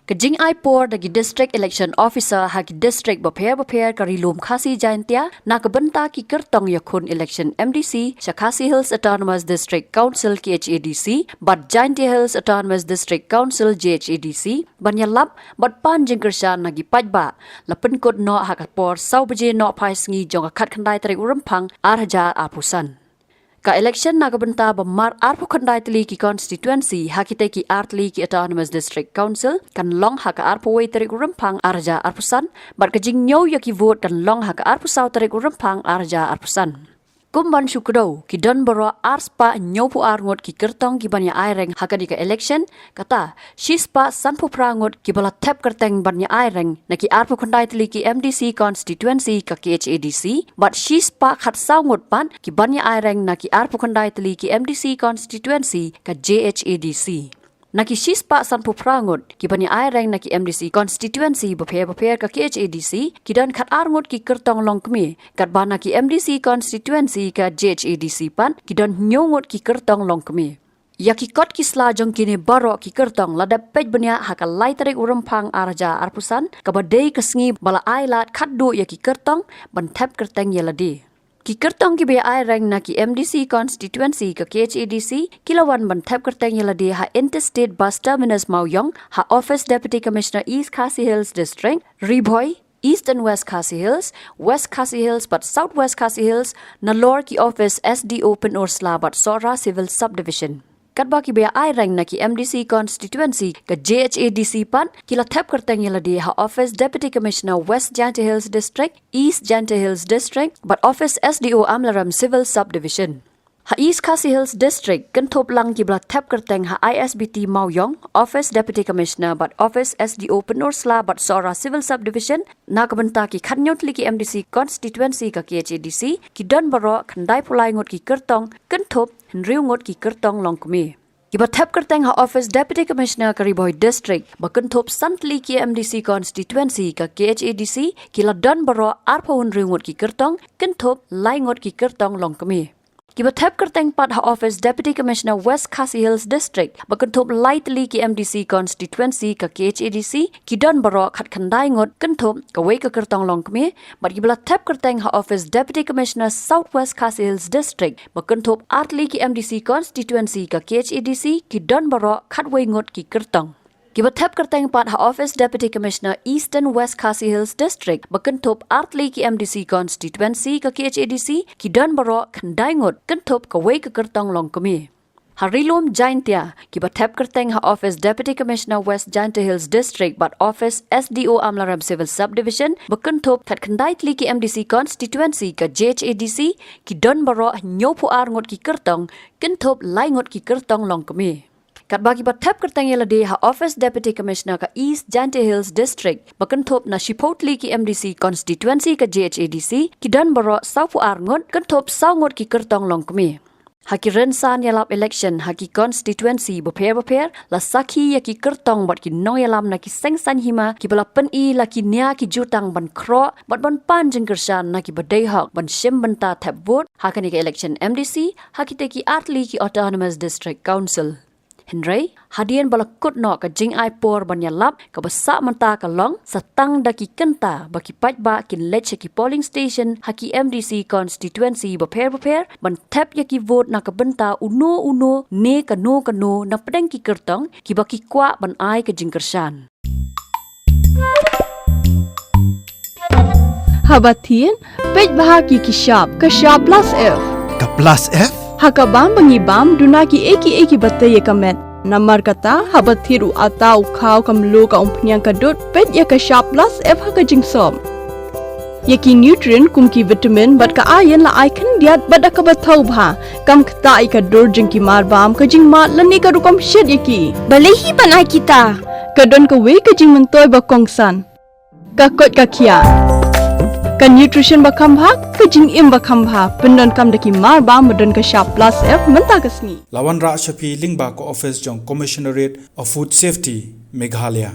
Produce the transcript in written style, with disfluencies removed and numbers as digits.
Kajing Ipor dagi District Election Officer hagi District Baper karilum khasi jaintia na kabenta ki Kyrtong yakun Election MDC Shakasi Hills Autonomous District Council KHADC but Jaintia Hills Autonomous District Council JHADC banyalap but pan jingkershan nagi pajba lapen kod no hakapor sau beje no paisngi jong khat khandai tarik urempang arhajar apusan. Ka election na kabenta bamar arpu khandai tli ki constituency hakite ki artli ki Autonomous District Council kan long haka arpu wei tarik urempang arja arpusan but kajing nyo yaki vote kan long haka arpu sau tarik urempang arja arpusan. Kumban syukro ki don baro arspa nyopu arngot ki Kyrtong ki banya aireng hakadi ka election kata shispa sanpu prangot ki bala tap Kyrtong banya aireng na ki arpu khandai tli ki MDC constituency ka KHADC but shispa khat saungot pan ki banya aireng na ki arpu khandai tli ki MDC constituency ka JHADC. Naki shispa sanpu prangot ki banya aireng naki MDC constituency baper ka KHADC ki dan khat arngot ki Kyrtong longkmi kat bana ki MDC constituency ka JHADC pan ki dan nyongot ki Kyrtong longkmi. Yaki kot ki slajong kini baro ki Kyrtong ladap pej banya haka lai tarik urempang arja arpusan kabadei kesngi bala ailat khatdu yaki Kyrtong ban tap Kyrtong yaladi. Ki Kyrtong ki be aireng na ki MDC constituency ka KHADC kilawan ban tap Kyrtong yaladi ha interstate bus terminus Mauyong ha office deputy commissioner East Khasi Hills district Riboy East and West Khasi Hills but Southwest Khasi Hills Nalor ki office SDO Pen Ursla but Sora civil subdivision. Kadba ki be aireng na ki MDC constituency ka JHADC pan kila tap Kyrtong yaladi ha office deputy commissioner West Jaintia Hills district East Jaintia Hills district but office SDO Amlaram civil subdivision. Ha East Khasi Hills district kentop lang ki bla tap Kyrtong ha ISBT Mauyong office deputy commissioner but office SDO Pen Ursla but Sora civil subdivision na kabenta ki khanyot li ki MDC constituency ka KHADC ki don baro khandai pulai ngot ki Kyrtong kentop Henry ngot ki Kyrtong longkmi. Kiba tap Kyrtong ha office deputy commissioner ka Riboy district bakentop santli ki MDC constituency ka KHADC kila don baro arpo Henry ngot ki Kyrtong kentop lai ngot ki Kyrtong longkmi. Kiba tap Kyrtong pat ha office deputy commissioner West Khasi Hills district bakentop lightly ki MDC constituency ka KHADC ki don baro khat khandai ngot kentop ka wei ka Kyrtong longkmi but kibla tap Kyrtong ha office deputy commissioner Southwest Khasi Hills district bakentop artli ki MDC constituency ka KHADC ki don baro khat wei ngot ki Kyrtong. Kiba tap Kyrtong pat ha office deputy commissioner East and West Khasi Hills district bakentop artli ki MDC constituency ka KHADC ki don baro khandai ngot kentop ka wei ka Kyrtong longkmi. Harilum Jaintia kiba tap Kyrtong ha office deputy commissioner West Jaintia Hills district but office SDO Amlaram civil subdivision bakentop khat khandai tli ki MDC constituency ka JHADC ki don baro nyopu ar ngot ki Kyrtong kentop lai ngot ki Kyrtong longkmi. Kat bagi bat tap Kyrtong yaladi ha office deputy commissioner ka East Jaintia Hills district bakentop na shipotli ki MDC constituency ka JHADC ki dan baro saupu arngot kentop saungot ki Kyrtong longkmi. Haki rensan yalap election haki constituency baper la sakhi yaki Kyrtong bat ki no yalam na ki sengsan hima ki bala pen I la ki nia ki jutang ban kro bat ban pan jengkershan na ki badai hak ban shim banta tap vote hakani ka election MDC haki te ki artli ki Autonomous District Council. Henry hadian balakut no ka jing Ipor banyalap ka basa menta ka long satang daki kenta baki pajba kin leche ki polling station haki MDC constituency baper ban tap yaki vote na ka benta uno ne ka no na pedeng ki Kyrtong ki baki kwa ban ai ka jingkershan. Habatin pej bahagi ki shop ka shop plus F Ka plus F Hakabam bangibam dunaki eki batay kamet. Namar kata habathiru atau khau kamlu ka umpnyang kadut pet ya ka shop plus F haka jingsom. Yaki nutrient kumki vitamin bat ka ayan la icon diat bada ka bathau bha kam kata ika dur jingki marbam ka jingma lani ka rukam shed yaki. Balehi banai kita. Kadon ka we ka jing mentoy ba kongsan. Ka kot ka kia. Ka nutrition bakam bha ka jing im bakam bha pendon kam daki marba medon ka shop plus F menta kasni Lawan Ra Shapi Lingba ko office jong commissionerate of food safety Meghalaya